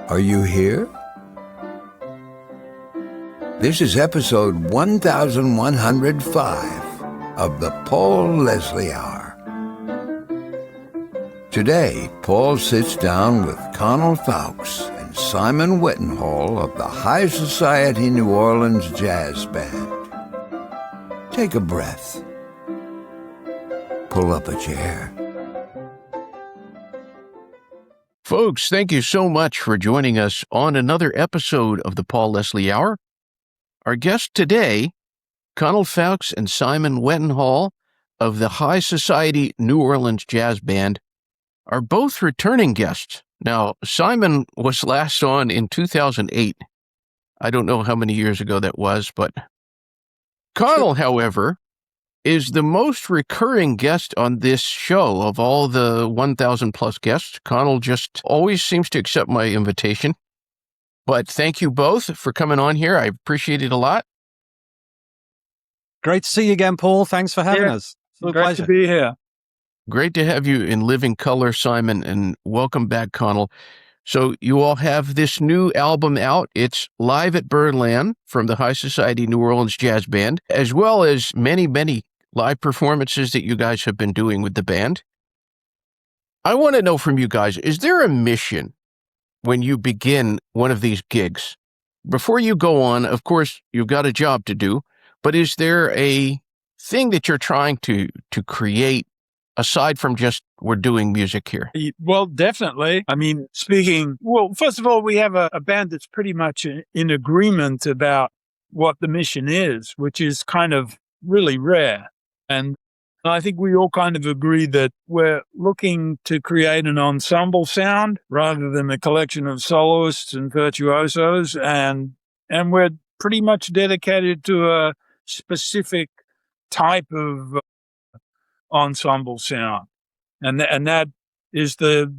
Are you here? This is episode 1105 of the Paul Leslie Hour. Today, Paul sits down with Conal Fowkes and Simon Wettenhall of the High Society New Orleans Jazz Band. Take a breath. Pull up a chair. Folks, thank you so much for joining us on another episode of the Paul Leslie Hour. Our guests today, Conal Fowkes and Simon Wettenhall of the High Society New Orleans Jazz Band, are both returning guests. Now, Simon was last on in 2008. I don't know how many years ago that was, but Conal, however, is the most recurring guest on this show of all the 1,000 plus guests. Conal just always seems to accept my invitation. But thank you both for coming on here. I appreciate it a lot. Great to see you again, Paul. Thanks for having us. Great pleasure to be here. Great to have you in living color, Simon, and welcome back, Conal. So you all have this new album out. It's live at Birdland from the High Society New Orleans Jazz Band, as well as many, many live performances that you guys have been doing with the band. I want to know from you guys, is there a mission when you begin one of these gigs? Before you go on, of course, you've got a job to do, but is there a thing that you're trying to create aside from just we're doing music here? Well, definitely. I mean, first of all, we have a band that's pretty much in agreement about what the mission is, which is kind of really rare. And I think we all kind of agree that we're looking to create an ensemble sound rather than a collection of soloists and virtuosos. And we're pretty much dedicated to a specific type of ensemble sound. And that is the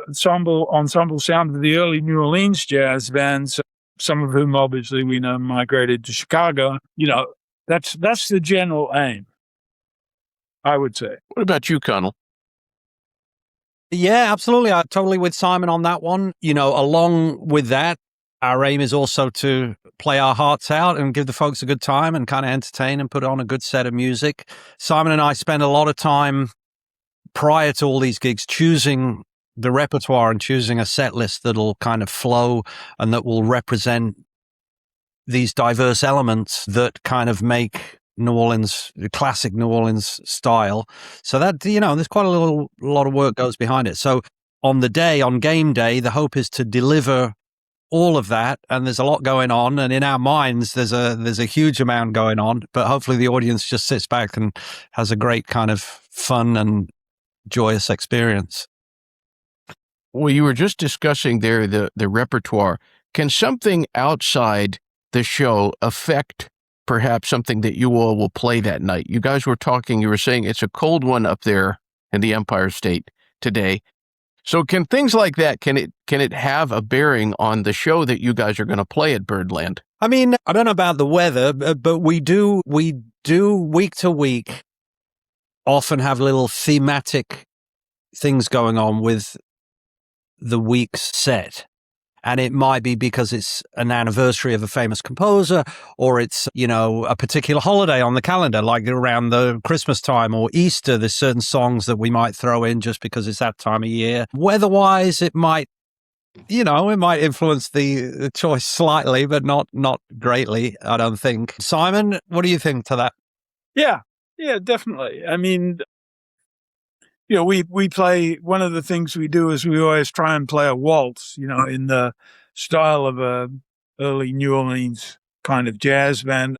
ensemble sound of the early New Orleans jazz bands, some of whom obviously we know migrated to Chicago. You know, that's the general aim, I would say. What about you, Conal? Yeah, absolutely. I'm totally with Simon on that one. You know, along with that, our aim is also to play our hearts out and give the folks a good time and kind of entertain and put on a good set of music. Simon and I spend a lot of time prior to all these gigs choosing the repertoire and choosing a set list that'll kind of flow and that will represent these diverse elements that kind of make New Orleans, the classic New Orleans style. So that, you know, there's quite a lot of work goes behind it. So on game day, the hope is to deliver all of that, and there's a lot going on, and in our minds there's a huge amount going on, but hopefully the audience just sits back and has a great kind of fun and joyous experience. Well, you were just discussing there the repertoire. Can something outside the show affect perhaps something that you all will play that night? You guys were saying it's a cold one up there in the Empire State today. So can things like that, can it have a bearing on the show that you guys are going to play at Birdland? I mean, I don't know about the weather, but we do week to week often have little thematic things going on with the week's set. And it might be because it's an anniversary of a famous composer, or it's, you know, a particular holiday on the calendar, like around the Christmas time or Easter. There's certain songs that we might throw in just because it's that time of year. Weather-wise, it might influence the choice slightly, but not greatly, I don't think. Simon, what do you think to that? Yeah, definitely. I mean, you know, we play, one of the things we do is we always try and play a waltz, you know, in the style of a early New Orleans kind of jazz band.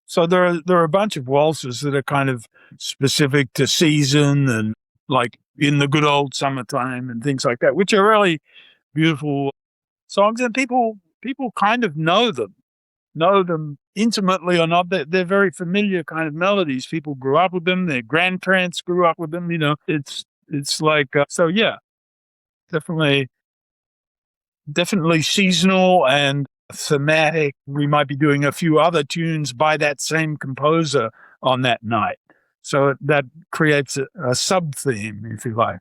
So there are a bunch of waltzes that are kind of specific to season and like In the Good Old Summertime and things like that, which are really beautiful songs, and people kind of know them intimately or not. They're very familiar kind of melodies. People grew up with them. Their grandparents grew up with them. You know, it's like, so yeah, definitely seasonal and thematic. We might be doing a few other tunes by that same composer on that night. So that creates a sub-theme, if you like.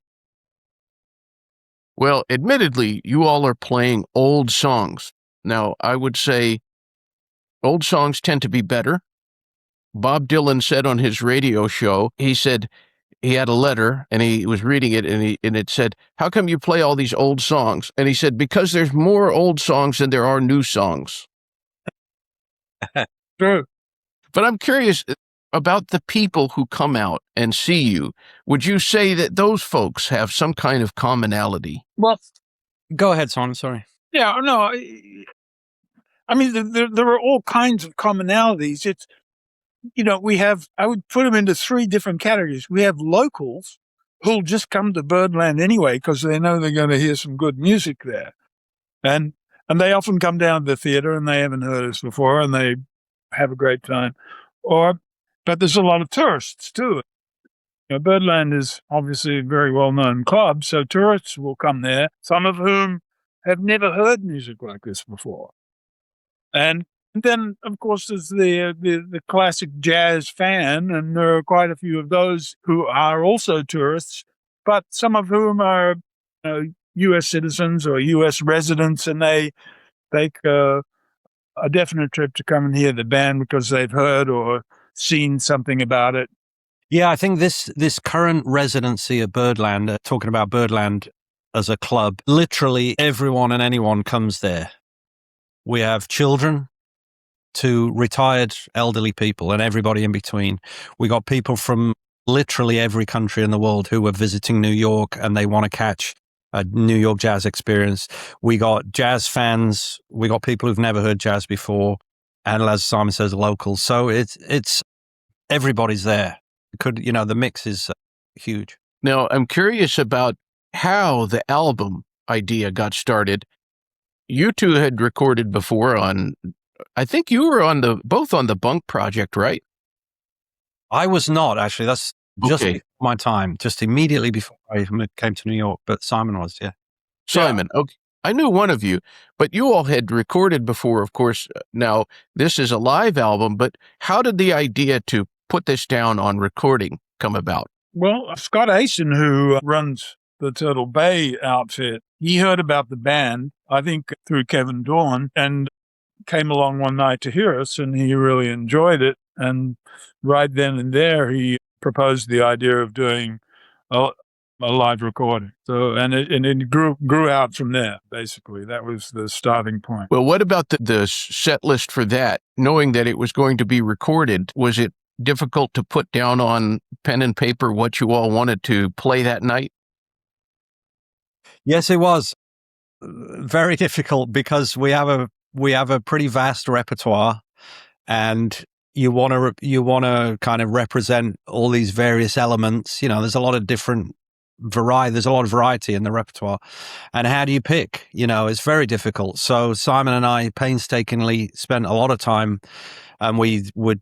Well, admittedly, you all are playing old songs. Now, I would say old songs tend to be better. Bob Dylan said on his radio show, he said he had a letter and he was reading it and it said, "How come you play all these old songs?" And he said, "Because there's more old songs than there are new songs." True. But I'm curious about the people who come out and see you. Would you say that those folks have some kind of commonality? Well, Go ahead, Simon. Sorry. yeah, no, I mean, there are all kinds of commonalities. It's, I would put them into three different categories. We have locals who'll just come to Birdland anyway because they know they're going to hear some good music there. And they often come down to the theater and they haven't heard us before and they have a great time. But there's a lot of tourists too. Birdland is obviously a very well-known club, so tourists will come there, some of whom have never heard music like this before. And then, of course, there's the classic jazz fan, and there are quite a few of those who are also tourists, but some of whom are U.S. citizens or U.S. residents, and they take a definite trip to come and hear the band because they've heard or seen something about it. Yeah, I think this current residency at Birdland, talking about Birdland as a club, literally everyone and anyone comes there. We have children to retired elderly people and everybody in between. We got people from literally every country in the world who are visiting New York and they want to catch a New York jazz experience. We got jazz fans. We got people who've never heard jazz before. And as Simon says, locals. So it's everybody's there. The mix is huge. Now, I'm curious about how the album idea got started. You two had recorded before I think you were both on the Bunk project, right? I was not, actually. That's just Okay. before my time, just immediately before I came to New York. But Simon was, yeah. Simon, okay. I knew one of you, but you all had recorded before, of course. Now, this is a live album, but how did the idea to put this down on recording come about? Well, Scott Asen, who runs the Turtle Bay outfit, he heard about the band, I think through Kevin Dawn, and came along one night to hear us, and he really enjoyed it. And right then and there, he proposed the idea of doing a live recording. So, and it grew out from there, basically. That was the starting point. Well, what about the set list for that? Knowing that it was going to be recorded, was it difficult to put down on pen and paper what you all wanted to play that night? Yes, it was very difficult because we have a pretty vast repertoire, and you want to kind of represent all these various elements. There's a lot of different variety. There's a lot of variety in the repertoire, and how do you pick? It's very difficult. So Simon and I painstakingly spent a lot of time, and we would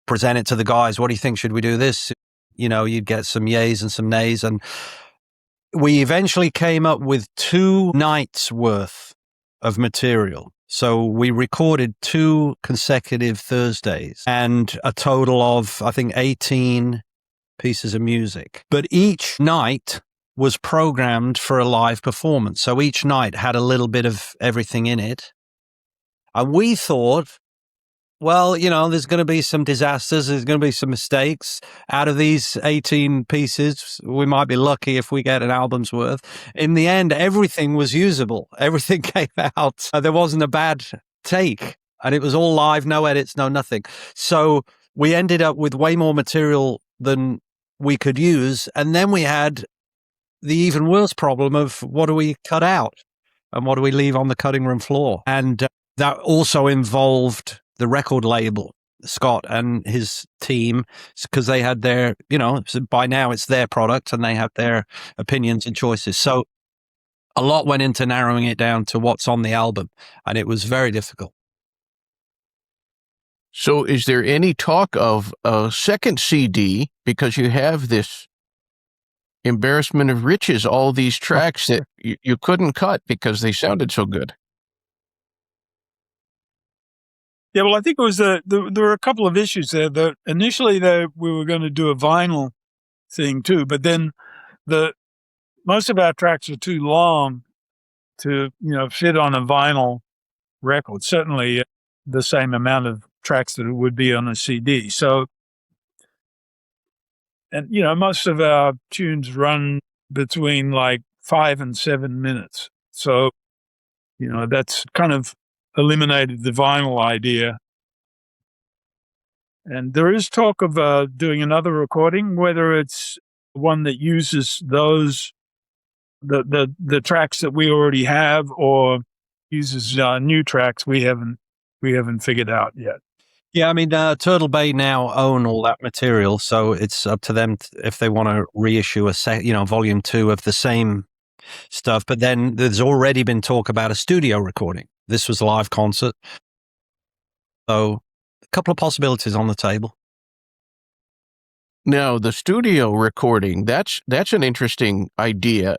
present it to the guys. What do you think? Should we do this? You'd get some yays and some nays, and we eventually came up with 2 nights worth of material. So we recorded 2 consecutive Thursdays and a total of, I think, 18 pieces of music. But each night was programmed for a live performance. So each night had a little bit of everything in it. And we thought, well, there's going to be some disasters. There's going to be some mistakes. Out of these 18 pieces, we might be lucky if we get an album's worth. In the end, everything was usable. Everything came out. There wasn't a bad take. And it was all live, no edits, no nothing. So we ended up with way more material than we could use. And then we had the even worse problem of what do we cut out and what do we leave on the cutting room floor? And that also involved the record label, Scott and his team, because they had their, by now it's their product and they have their opinions and choices. So a lot went into narrowing it down to what's on the album, and it was very difficult. So is there any talk of a second CD, because you have this embarrassment of riches, all these tracks that you couldn't cut because they sounded so good? Yeah, well, I think it was there were a couple of issues there. Initially, we were going to do a vinyl thing too, but then the most of our tracks are too long to, fit on a vinyl record. Certainly the same amount of tracks that it would be on a CD. So, and, most of our tunes run between like 5 and 7 minutes. So, that's kind of eliminated the vinyl idea. And there is talk of doing another recording, whether it's one that uses those the tracks that we already have or uses new tracks we haven't figured out yet. Yeah, I mean, Turtle Bay now own all that material, so it's up to them if they want to reissue volume 2 of the same stuff. But then there's already been talk about a studio recording. This was a live concert, so a couple of possibilities on the table. Now, the studio recording, that's an interesting idea.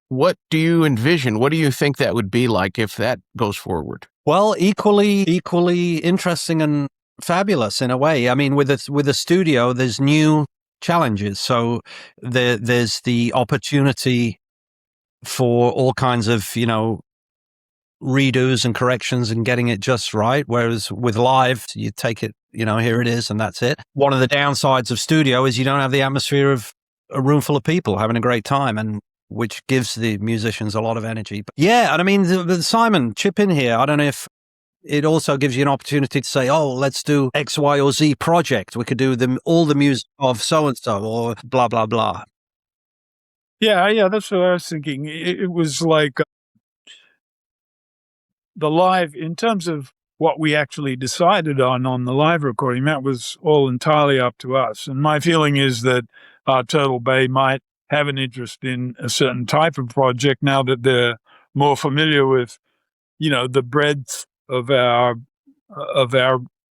What do you envision? What do you think that would be like if that goes forward? Well, equally interesting and fabulous in a way. I mean, with a studio, there's new challenges. So there's the opportunity for all kinds of, redos and corrections and getting it just right. Whereas with live, you take it, here it is and that's it. One of the downsides of studio is you don't have the atmosphere of a room full of people having a great time, and which gives the musicians a lot of energy. But yeah, and I mean, Simon, chip in here. I don't know if it also gives you an opportunity to say, oh, let's do X, Y, or Z project. We could do all the music of so-and-so or blah, blah, blah. Yeah, that's what I was thinking. It was like the live, in terms of what we actually decided on the live recording, that was all entirely up to us. And my feeling is that Turtle Bay might have an interest in a certain type of project now that they're more familiar with, the breadth of our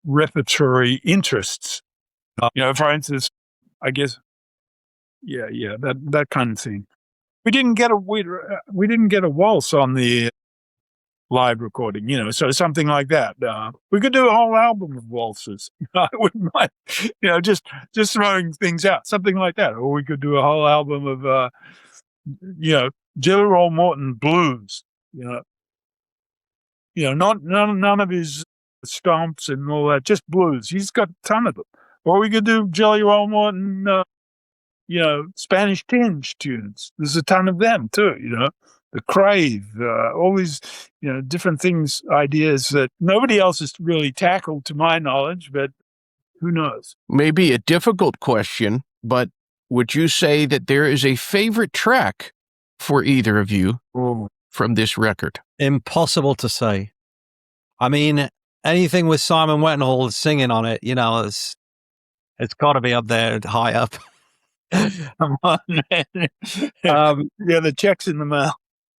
repertory interests. For instance, I guess, that kind of thing. We didn't get a waltz on the live recording, so something like that. We could do a whole album of waltzes. I wouldn't mind, just throwing things out, something like that. Or we could do a whole album of, Jelly Roll Morton blues. None of his stomps and all that, just blues. He's got a ton of them. Or we could do Jelly Roll Morton, Spanish tinge tunes. There's a ton of them too. The crave, all these, different things, ideas that nobody else has really tackled to my knowledge, but who knows? Maybe a difficult question, but would you say that there is a favorite track for either of you from this record? Impossible to say. I mean, anything with Simon Wettenhall singing on it, it's got to be up there, high up. Come on, man. The check's in the mail.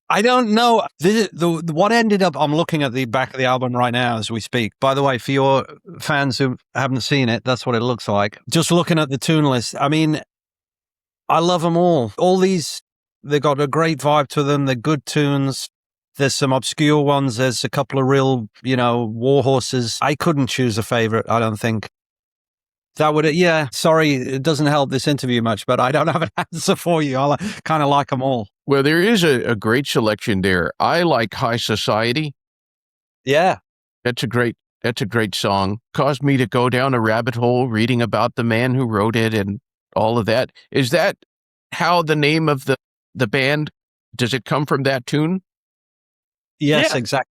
I don't know. What ended up, I'm looking at the back of the album right now as we speak. By the way, for your fans who haven't seen it, that's what it looks like. Just looking at the tune list, I mean, I love them all. All these, they've got a great vibe to them. They're good tunes. There's some obscure ones. There's a couple of real, war horses. I couldn't choose a favorite, I don't think. That would, sorry, it doesn't help this interview much, but I don't have an answer for you. I kind of like them all. Well, there is a great selection there. I like High Society. Yeah. That's a great song. Caused me to go down a rabbit hole reading about the man who wrote it and all of that. Is that how the name of the band, does it come from that tune? Yes, exactly.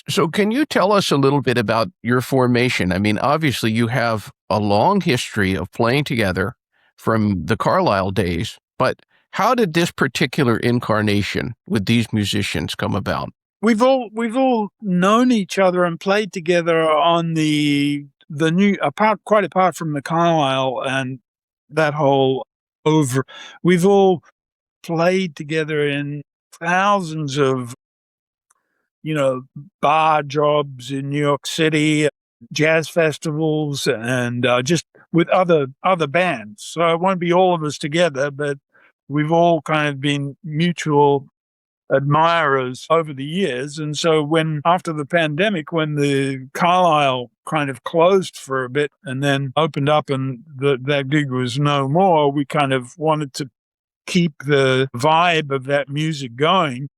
So can you tell us a little bit about your formation? I mean, obviously you have a long history of playing together from the Carlisle days, but how did this particular incarnation with these musicians come about? We've all known each other and played together on the new, quite apart from the Carlisle and that whole over. We've all played together in thousands of, bar jobs in New York City, jazz festivals, and just with other bands. So it won't be all of us together, but we've all kind of been mutual admirers over the years. And so after the pandemic, when the Carlisle kind of closed for a bit and then opened up and that gig was no more, we kind of wanted to keep the vibe of that music going.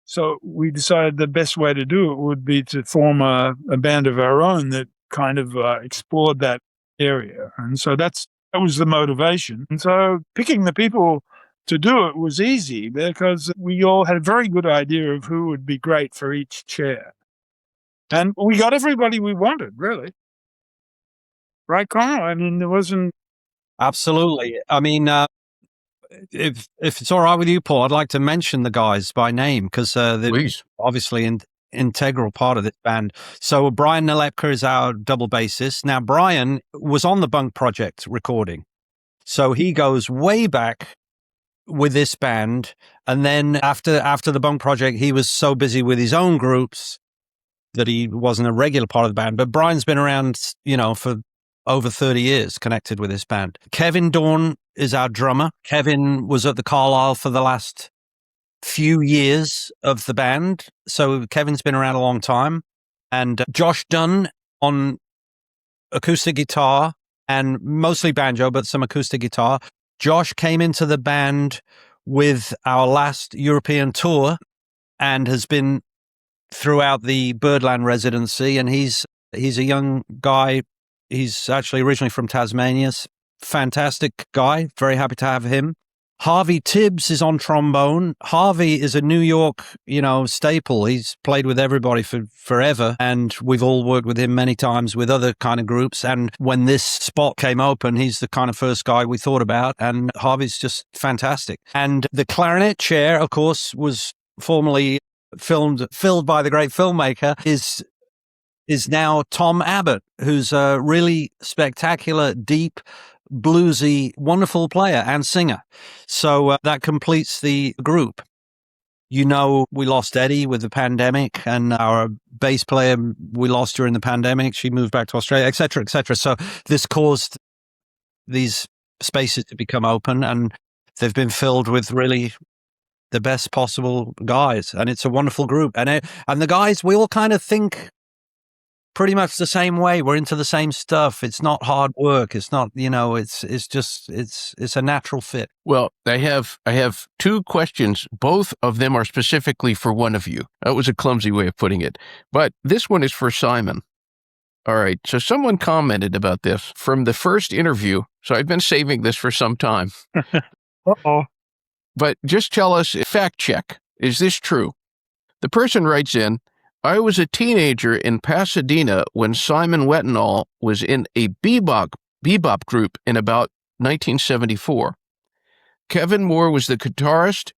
So we decided the best way to do it would be to form a band of our own that kind of explored that area. And so that was the motivation. And so picking the people to do it was easy because we all had a very good idea of who would be great for each chair. And we got everybody we wanted, really. Right, Conal? I mean, there wasn't... Absolutely. I mean, if it's all right with you, Paul, I'd like to mention the guys by name because they're obviously an integral part of this band. So Brian Nalepka is our double bassist. Now, Brian was on the Bunk Project recording. So he goes way back with this band. And then after the Bunk Project, he was so busy with his own groups that he wasn't a regular part of the band. But Brian's been around, for over 30 years connected with this band. Kevin Dorn is our drummer. Kevin was at the Carlisle for the last few years of the band. So Kevin's been around a long time. And Josh Dunn on acoustic guitar and mostly banjo, but some acoustic guitar. Josh came into the band with our last European tour and has been throughout the Birdland residency. And he's a young guy. He's actually originally from Tasmania. Fantastic guy. Very happy to have him. Harvey Tibbs is on trombone. Harvey is a New York, staple. He's played with everybody for forever. And we've all worked with him many times with other kind of groups. And when this spot came open, he's the kind of first guy we thought about. And Harvey's just fantastic. And the clarinet chair, of course, was formerly filled by the great filmmaker, is now Tom Abbott, who's a really spectacular, deep, bluesy, wonderful player and singer. So that completes the group. We lost Eddie with the pandemic, and our bass player we lost during the pandemic. She moved back to Australia, et cetera, et cetera. So this caused these spaces to become open, and they've been filled with really the best possible guys. And it's a wonderful group. And the guys, we all kind of think pretty much the same way. We're into the same stuff. It's not hard work. It's not, it's a natural fit. Well, I have two questions. Both of them are specifically for one of you. That was a clumsy way of putting it, but this one is for Simon. All right. So someone commented about this from the first interview. So I've been saving this for some time. Uh-oh. But just tell us, fact check. Is this true? The person writes in, I was a teenager in Pasadena when Simon Wettenhall was in a bebop group in about 1974. Kevin Moore was the guitarist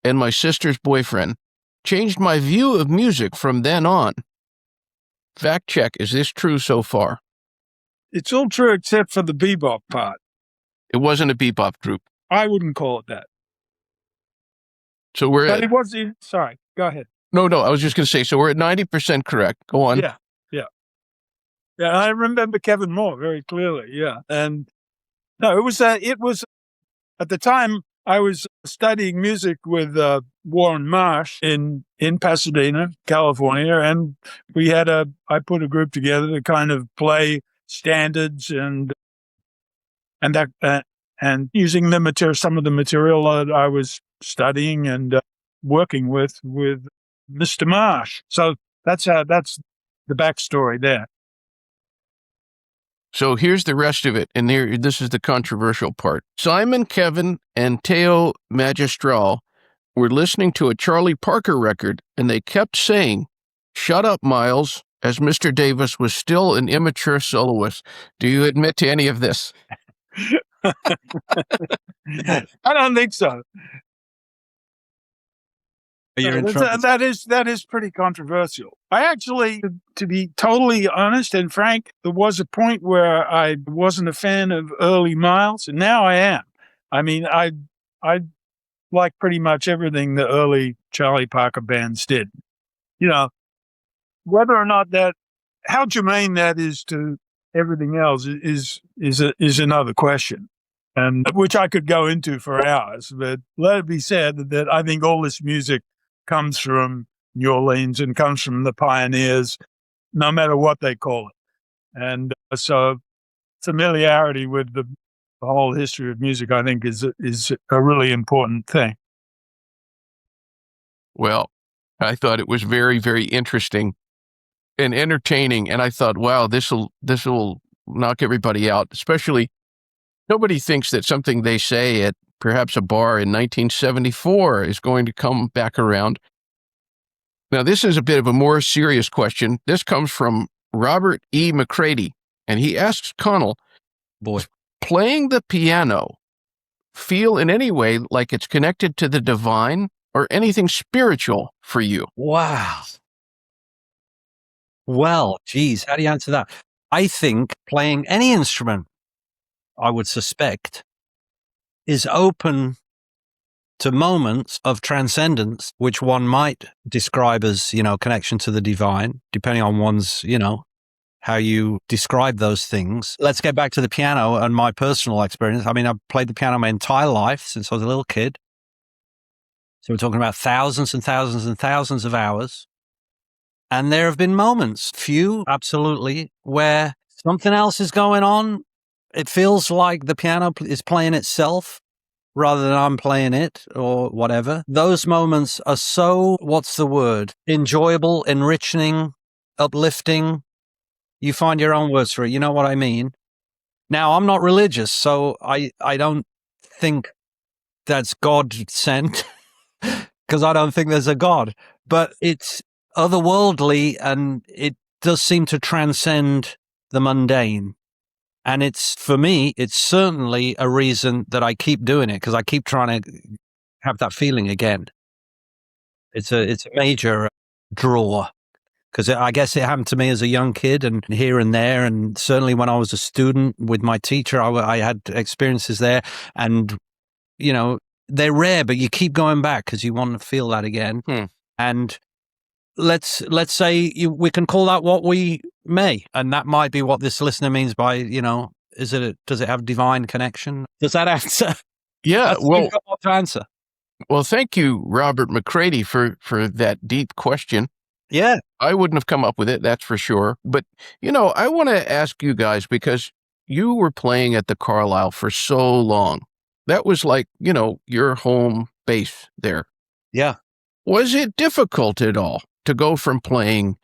and my sister's boyfriend. Changed my view of music from then on. Fact check, is this true so far? It's all true except for the bebop part. It wasn't a bebop group. I wouldn't call it that. So we're but it was. Sorry, go ahead. No, I was just going to say, so we're at 90% correct. Go on. Yeah. I remember Kevin Moore very clearly. Yeah. And no, it was at the time I was studying music with Warren Marsh in Pasadena, California. And I put a group together to kind of play standards and using some of the material that I was studying and working with Mr. Marsh. So that's the backstory there. So here's the rest of it, and this is the controversial part. Simon, Kevin, and Teo Magistral were listening to a Charlie Parker record, and they kept saying, "Shut up, Miles," as Mr. Davis was still an immature soloist. Do you admit to any of this? I don't think so. That is pretty controversial. I actually, to be totally honest and frank, there was a point where I wasn't a fan of early Miles, and now I am. I mean, I like pretty much everything the early Charlie Parker bands did. Whether or not how germane that is to everything else is another question. and which I could go into for hours. But let it be said that I think all this music comes from New Orleans and comes from the pioneers, no matter what they call it. And so familiarity with the whole history of music, I think, is a really important thing. Well, I thought it was very, very interesting and entertaining. And I thought, wow, this will knock everybody out. Especially, nobody thinks that something they say at perhaps a bar in 1974 is going to come back around. Now, this is a bit of a more serious question. This comes from Robert E. McCready, and he asks Conal, Boy, playing the piano feel in any way like it's connected to the divine or anything spiritual for you? wow. Well, geez, how do you answer that? I think playing any instrument, I would suspect, is open to moments of transcendence, which one might describe as, connection to the divine, depending on one's, how you describe those things. Let's get back to the piano and my personal experience. I mean, I've played the piano my entire life since I was a little kid. So we're talking about thousands and thousands and thousands of hours. And there have been moments, few absolutely, where something else is going on. It feels like the piano is playing itself rather than I'm playing it or whatever. Those moments are so, what's the word? Enjoyable, enriching, uplifting. You find your own words for it. You know what I mean? Now, I'm not religious, so I don't think that's God sent because I don't think there's a God. But it's otherworldly and it does seem to transcend the mundane. And for me, it's certainly a reason that I keep doing it because I keep trying to have that feeling again. It's a major draw because I guess it happened to me as a young kid and here and there. And certainly when I was a student with my teacher, I had experiences there and, they're rare, but you keep going back because you want to feel that again. And let's say we can call that what we may, and that might be what this listener means by does it have divine connection? Does that answer? Yeah, well, to answer. Well, thank you, Robert McCready, for that deep question. Yeah, I wouldn't have come up with it, that's for sure. But I want to ask you guys because you were playing at the Carlisle for so long. That was like your home base there. Yeah. Was it difficult at all to go from playing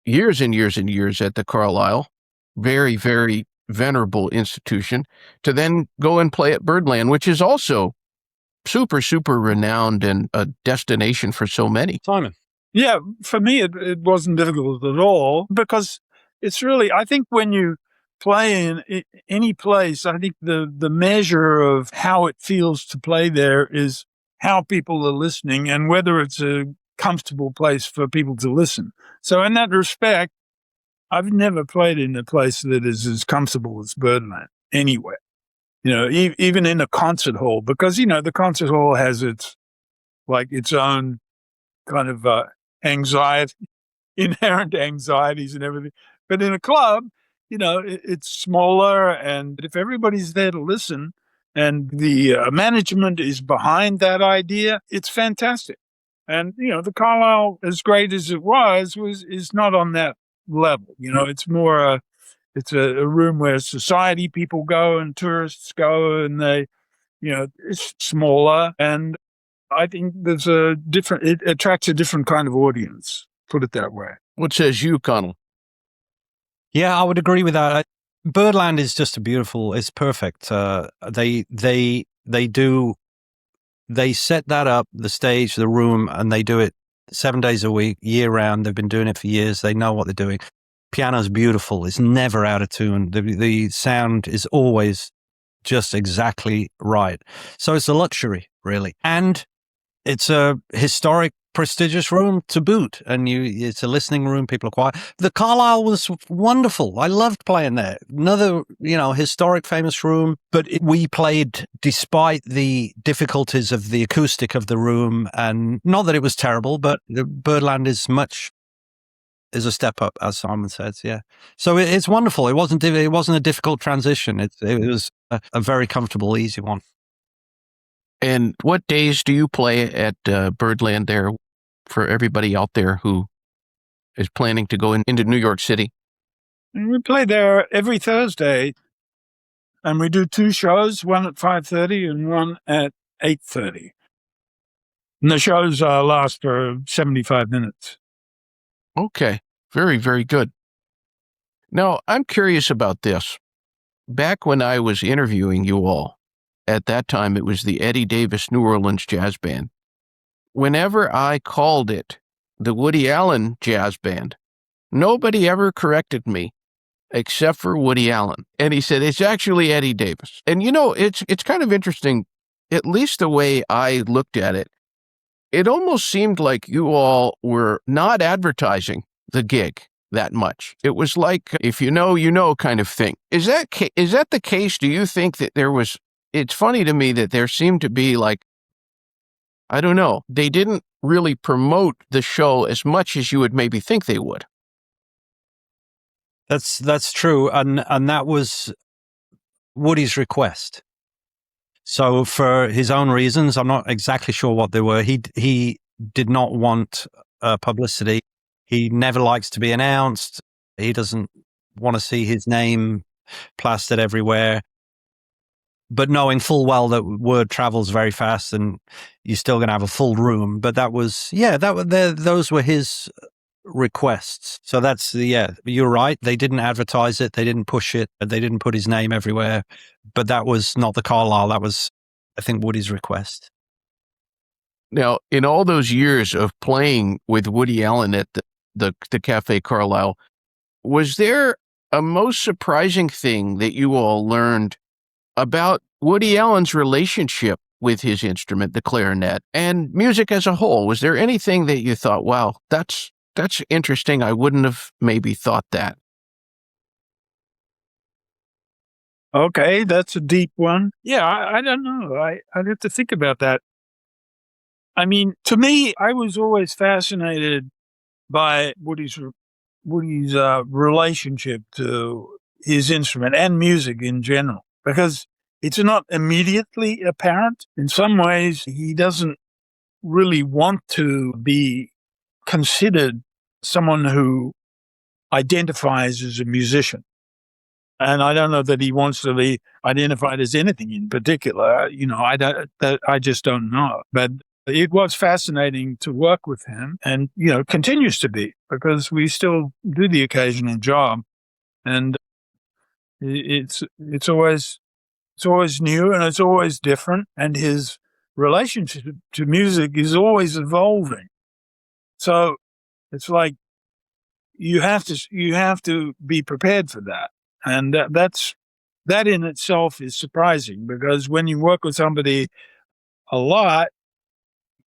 years and years and years at the Carlisle, very, very venerable institution, to then go and play at Birdland, which is also super, super renowned and a destination for so many? Simon? Yeah, for me, it wasn't difficult at all because it's really, I think when you play in any place, I think the measure of how it feels to play there is how people are listening and whether it's a comfortable place for people to listen. So in that respect, I've never played in a place that is as comfortable as Birdland anywhere. Even in a concert hall, because the concert hall has its own kind of inherent anxieties and everything. But in a club, it's smaller, and if everybody's there to listen, and the management is behind that idea, it's fantastic. And the Carlisle, as great as it is not on that level. It's more it's a room where society people go and tourists go, and they, it's smaller, and I think it attracts a different kind of audience. Put it that way. What says you, Conal? Yeah, I would agree with that. Birdland is just it's perfect. They set that up, the stage, the room, and they do it 7 days a week, year round. They've been doing it for years. They know what they're doing. Piano's beautiful. It's never out of tune. The sound is always just exactly right. So it's a luxury, really. And it's a historic, prestigious room to boot. And it's a listening room. People are quiet. The Carlisle was wonderful. I loved playing there. Another, historic, famous room. But we played despite the difficulties of the acoustic of the room. And not that it was terrible, but the Birdland is is a step up, as Simon says. Yeah. So it's wonderful. It wasn't a difficult transition. It was a very comfortable, easy one. And what days do you play at Birdland there for everybody out there who is planning to go into New York City? And we play there every Thursday, and we do 2 shows, one at 5:30 and one at 8:30. And the shows last for 75 minutes. Okay. Very, very good. Now, I'm curious about this. Back when I was interviewing you all, at that time it was the Eddie Davis New Orleans Jazz Band. Whenever I called it the Woody Allen Jazz Band, nobody ever corrected me except for Woody Allen. And he said, it's actually Eddie Davis. And it's kind of interesting, at least the way I looked at it. It almost seemed like you all were not advertising the gig that much. It was like, if you know kind of thing. Is that the case? Do you think that it's funny to me that there seemed to be like, I don't know, they didn't really promote the show as much as you would maybe think they would. That's true. And that was Woody's request. So for his own reasons, I'm not exactly sure what they were. He did not want publicity. He never likes to be announced. He doesn't want to see his name plastered everywhere. But knowing full well that word travels very fast and you're still going to have a full room. But those were his requests. So you're right. They didn't advertise it. They didn't push it. They didn't put his name everywhere. But that was not the Carlisle. That was, I think, Woody's request. Now, in all those years of playing with Woody Allen at the Cafe Carlisle, was there a most surprising thing that you all learned about Woody Allen's relationship with his instrument, the clarinet, and music as a whole? Was there anything that you thought, wow, that's interesting, I wouldn't have maybe thought that? Okay, that's a deep one. Yeah, I don't know. I'd have to think about that. I mean, to me, I was always fascinated by Woody's relationship to his instrument and music in general, because it's not immediately apparent. In some ways, he doesn't really want to be considered someone who identifies as a musician. And I don't know that he wants to be identified as anything in particular. I just don't know. But it was fascinating to work with him, and, continues to be, because we still do the occasional job, and it's always new and it's always different. And his relationship to music is always evolving. So it's like you have to be prepared for that. And that in itself is surprising, because when you work with somebody a lot,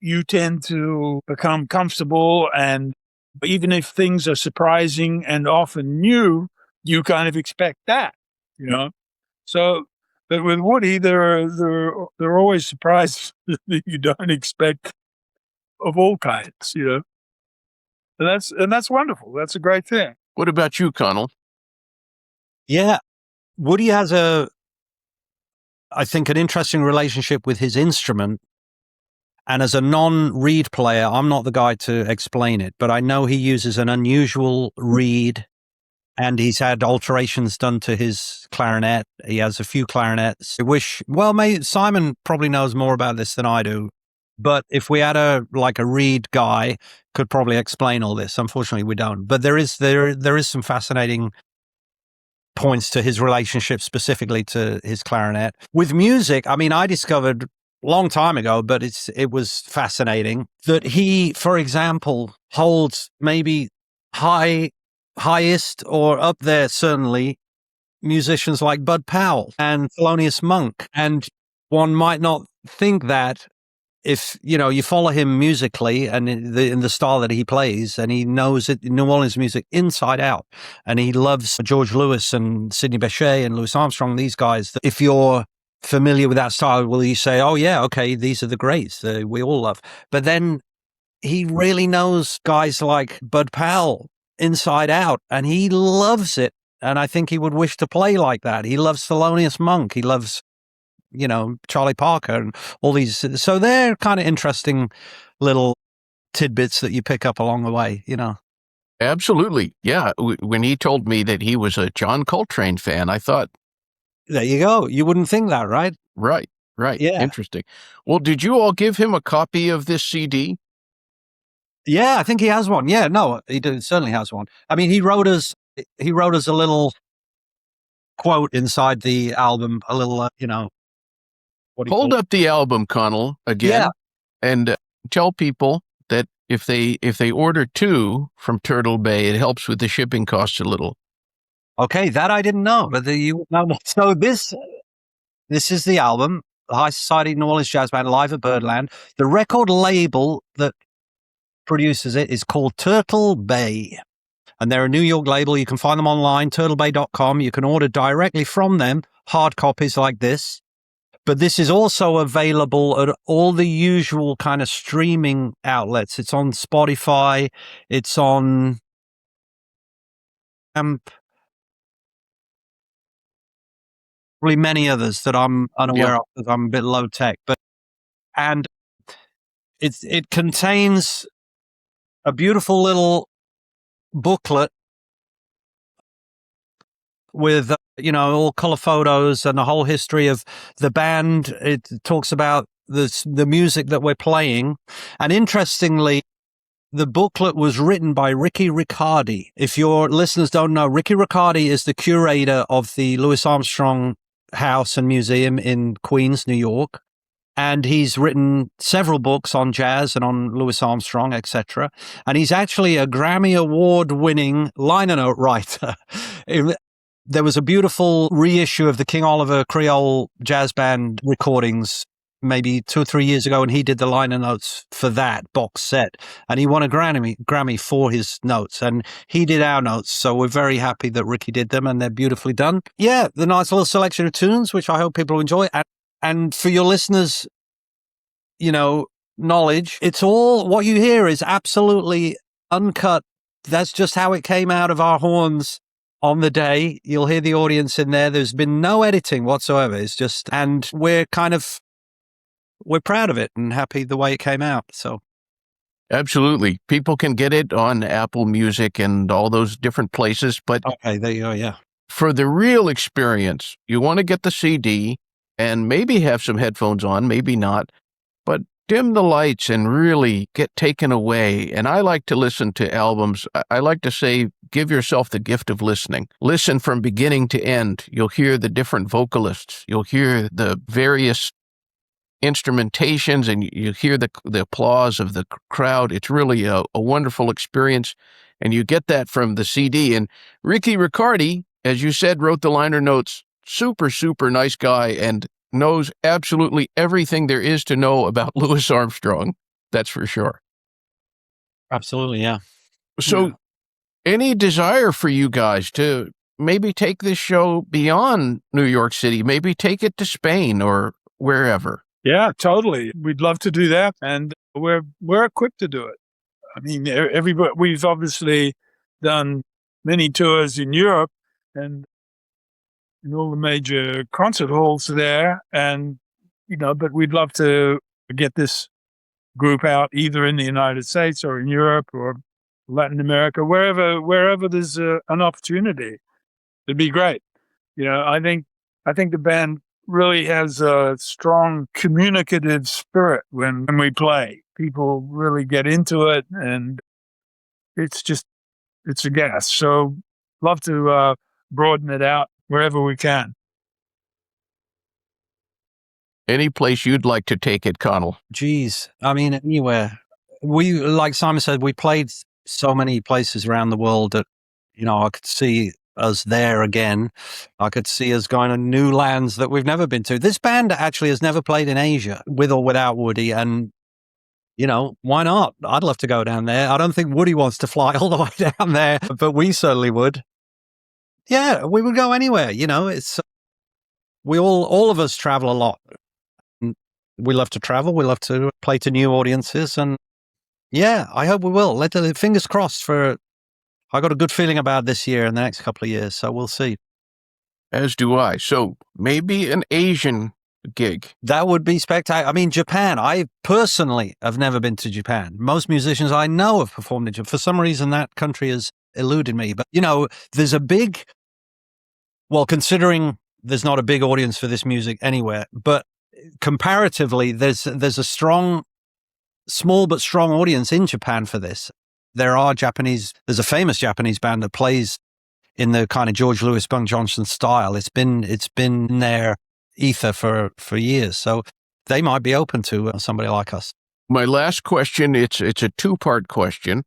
you tend to become comfortable, and even if things are surprising and often new, you kind of expect that, So, but with Woody, there are always surprises that you don't expect, of all kinds, And that's wonderful. That's a great thing. What about you, Conal? Yeah, Woody has I think, an interesting relationship with his instrument. And as a non-reed player, I'm not the guy to explain it, but I know he uses an unusual reed, and he's had alterations done to his clarinet. He has a few clarinets. Simon probably knows more about this than I do, but if we had a reed guy, could probably explain all this. Unfortunately, we don't. But there is some fascinating points to his relationship specifically to his clarinet. With music, I mean, I discovered long time ago, but it was fascinating that he, for example, holds maybe highest or up there, certainly, musicians like Bud Powell and Thelonious Monk. And one might not think that if, you follow him musically and in the style that he plays, and he knows New Orleans music inside out, and he loves George Lewis and Sidney Bechet and Louis Armstrong, these guys, that if you're familiar with that style, will you say, oh yeah, okay, these are the greats we all love. But then he really knows guys like Bud Powell inside out, and he loves it. And I think he would wish to play like that. He loves Thelonious Monk. He loves, Charlie Parker and all these. So they're kind of interesting little tidbits that you pick up along the way, Absolutely. Yeah. When he told me that he was a John Coltrane fan, I thought, There you go. You wouldn't think that, right? right. Yeah. Interesting. Well, did you all give him a copy of this CD? Yeah, I think he has one. Yeah, no, certainly has one. I mean, he wrote us a little quote inside the album, a little, what do you Hold call it? up the album, Conal, again, Yeah. and tell people that if they order 2 from Turtle Bay, it helps with the shipping costs a little. Okay, that I didn't know, but you know. So this is the album, the High Society New Orleans Jazz Band live at Birdland. The record label that produces it is called Turtle Bay, and they're a New York label. You can find them online, turtlebay.com. You can order directly from them, hard copies like this. But this is also available at all the usual kind of streaming outlets. It's on Spotify. It's on probably many others that I'm unaware of because I'm a bit low tech. And it contains a beautiful little booklet with all color photos and the whole history of the band. It talks about the music that we're playing, and interestingly, the booklet was written by Ricky Riccardi. If your listeners don't know, Ricky Riccardi is the curator of the Louis Armstrong House and Museum in Queens, New York. And he's written several books on jazz and on Louis Armstrong, etc. And he's actually a Grammy Award-winning liner note writer. There was a beautiful reissue of the King Oliver Creole Jazz Band recordings maybe 2 or 3 years ago, and he did the liner notes for that box set. And he won a Grammy for his notes, and he did our notes. So we're very happy that Ricky did them, and they're beautifully done. Yeah, the nice little selection of tunes, which I hope people enjoy. And for your listeners, knowledge, it's all what you hear is absolutely uncut. That's just how it came out of our horns on the day. You'll hear the audience in there. There's been no editing whatsoever. It's just, and we're proud of it and happy the way it came out. So. Absolutely. People can get it on Apple Music and all those different places. But okay, there you go. Yeah. For the real experience, you want to get the CD and maybe have some headphones on, maybe not, but dim the lights and really get taken away. And I like to listen to albums. I like to say, give yourself the gift of listening. Listen from beginning to end. You'll hear the different vocalists. You'll hear the various instrumentations, and you hear the applause of the crowd. It's really a wonderful experience, and you get that from the CD. And Ricky Riccardi, as you said, wrote the liner notes. Super, super nice guy, and knows absolutely everything there is to know about Louis Armstrong. That's for sure. Absolutely, yeah. So, any desire for you guys to maybe take this show beyond New York City, maybe take it to Spain or wherever? Yeah, totally. We'd love to do that, and we're equipped to do it. I mean, everybody. We've obviously done many tours in Europe and in all the major concert halls there, and but we'd love to get this group out either in the United States or in Europe or Latin America, wherever there's an opportunity. It'd be great. I think the band really has a strong communicative spirit when we play. People really get into it, and it's a gas. So love to broaden it out wherever we can. Any place you'd like to take it, Conal? Geez, I mean, anywhere. We, like Simon said, we played so many places around the world that, I could see us there again. I could see us going to new lands that we've never been to. This band actually has never played in Asia, with or without Woody, and why not? I'd love to go down there. I don't think Woody wants to fly all the way down there, but we certainly would. Yeah, we would go anywhere. It's we all of us travel a lot. We love to travel. We love to play to new audiences, and yeah, I hope we will. Fingers crossed for I got a good feeling about this year and the next couple of years, so we'll see. As do I. So maybe an Asian gig. That would be spectacular. I mean, Japan, I personally have never been to Japan. Most musicians I know have performed in Japan. For some reason, that country has eluded me. But, there's a big, well, considering there's not a big audience for this music anywhere, but comparatively, there's a small but strong audience in Japan for this. There's a famous Japanese band that plays in the kind of George Lewis, Bunk Johnson style. It's been in their ether for years. So they might be open to somebody like us. My last question, it's a two-part question.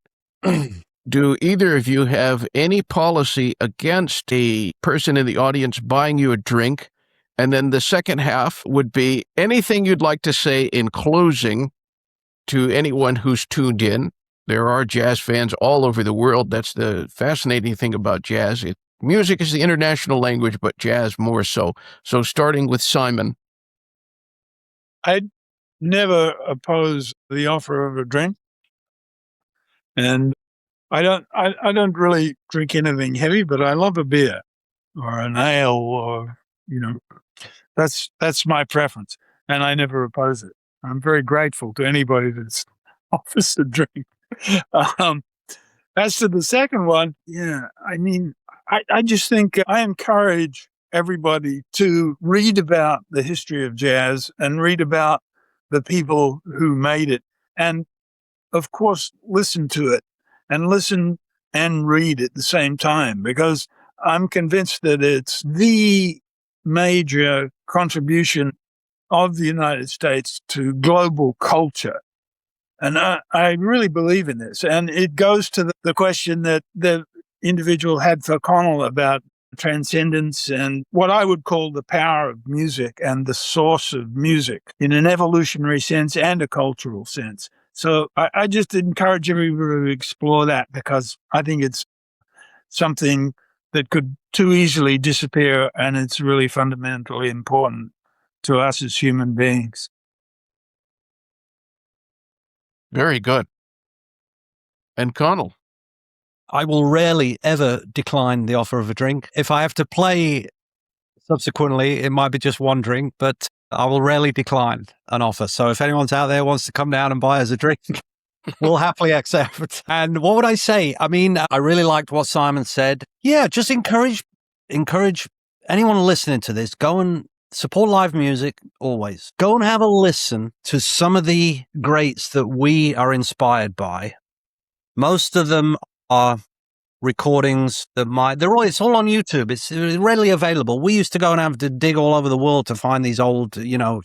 Do either of you have any policy against a person in the audience buying you a drink? And then the second half would be anything you'd like to say in closing to anyone who's tuned in. There are jazz fans all over the world. That's the fascinating thing about jazz. Music is the international language, but jazz more so. So starting with Simon. I'd never oppose the offer of a drink. And I don't really drink anything heavy, but I love a beer or an ale or, that's my preference. And I never oppose it. I'm very grateful to anybody that offers a drink. As to the second one, I just think I encourage everybody to read about the history of jazz and read about the people who made it. And of course, listen to it and listen and read at the same time, because I'm convinced that it's the major contribution of the United States to global culture. And I really believe in this. And it goes to the question that the individual had for Conal about transcendence and what I would call the power of music and the source of music in an evolutionary sense and a cultural sense. So I just encourage everybody to explore that, because I think it's something that could too easily disappear, and it's really fundamentally important to us as human beings. Very good. And Conal? I will rarely ever decline the offer of a drink. If I have to play subsequently, it might be just one drink, but I will rarely decline an offer. So if anyone's out there wants to come down and buy us a drink, we'll happily accept. And what would I say? I mean, I really liked what Simon said. Yeah, just encourage anyone listening to this, go and support live music always. Go and have a listen to some of the greats that we are inspired by. Most of them are recordings that it's all on YouTube. It's readily available. We used to go and have to dig all over the world to find these old,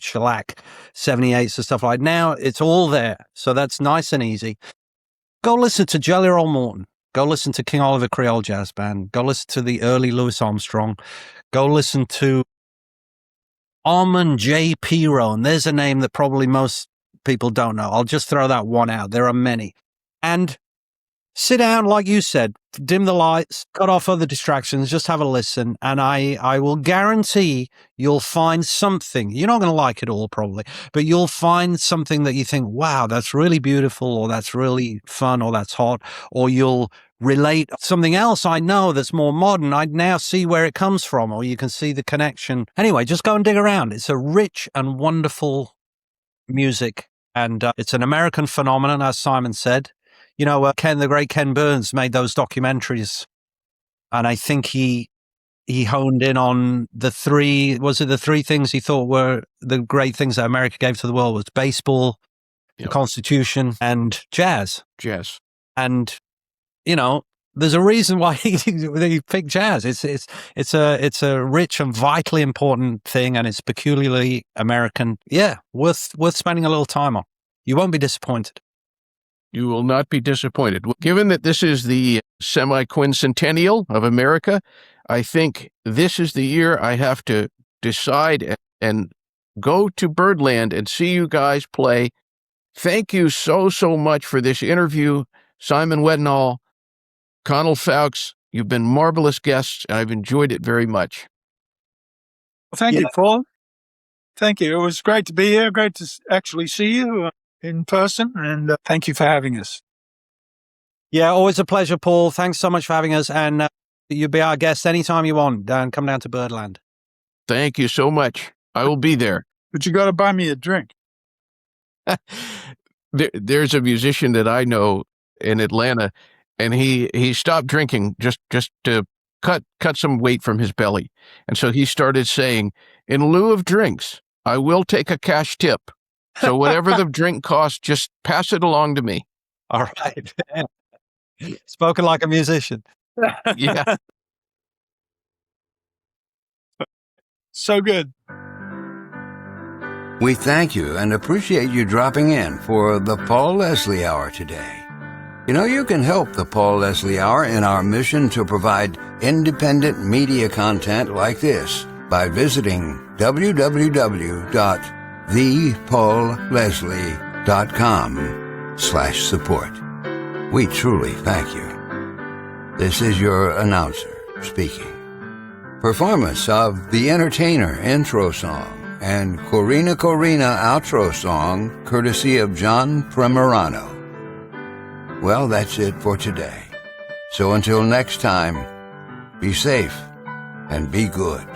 shellac 78s and stuff like that. Now it's all there. So that's nice and easy. Go listen to Jelly Roll Morton. Go listen to King Oliver Creole Jazz Band. Go listen to the early Louis Armstrong. Go listen to Armand J. Pirone. There's a name that probably most people don't know. I'll just throw that one out. There are many. And sit down, like you said, dim the lights, cut off other distractions, just have a listen. And I will guarantee you'll find something. You're not going to like it all probably, but you'll find something that you think, wow, that's really beautiful, or that's really fun, or that's hot, or you'll relate something else I know that's more modern. I now see where it comes from, or you can see the connection. Anyway, just go and dig around. It's a rich and wonderful music, and it's an American phenomenon, as Simon said. The great Ken Burns made those documentaries, and I think he honed in on the three things he thought were the great things that America gave to the world was baseball, the Constitution, and jazz. Jazz. And, there's a reason why he picked jazz. It's a rich and vitally important thing, and it's peculiarly American. Yeah, worth spending a little time on. You won't be disappointed. You will not be disappointed. Given that this is the semi-quincentennial of America, I think this is the year I have to decide and go to Birdland and see you guys play. Thank you so much for this interview. Simon Wettenhall, Conal Fowkes, you've been marvelous guests, and I've enjoyed it very much. Well, thank you, Paul. Thank you. It was great to be here. Great to actually see you in person, and thank you for having us. Yeah, always a pleasure, Paul. Thanks so much for having us. And you'll be our guest anytime you want. Come down to Birdland. Thank you so much. I will be there. But you got to buy me a drink. There's a musician that I know in Atlanta, and he stopped drinking just to cut some weight from his belly. And so he started saying, in lieu of drinks, I will take a cash tip. So whatever the drink costs, just pass it along to me. All right. Spoken like a musician. Yeah. So good. We thank you and appreciate you dropping in for the Paul Leslie Hour today. You know, you can help the Paul Leslie Hour in our mission to provide independent media content like this by visiting www.thepaulleslie.com/support. We truly thank you. This is your announcer speaking. Performance of The Entertainer intro song and Corina outro song, courtesy of John Primorano. Well, that's it for today. So until next time, be safe and be good.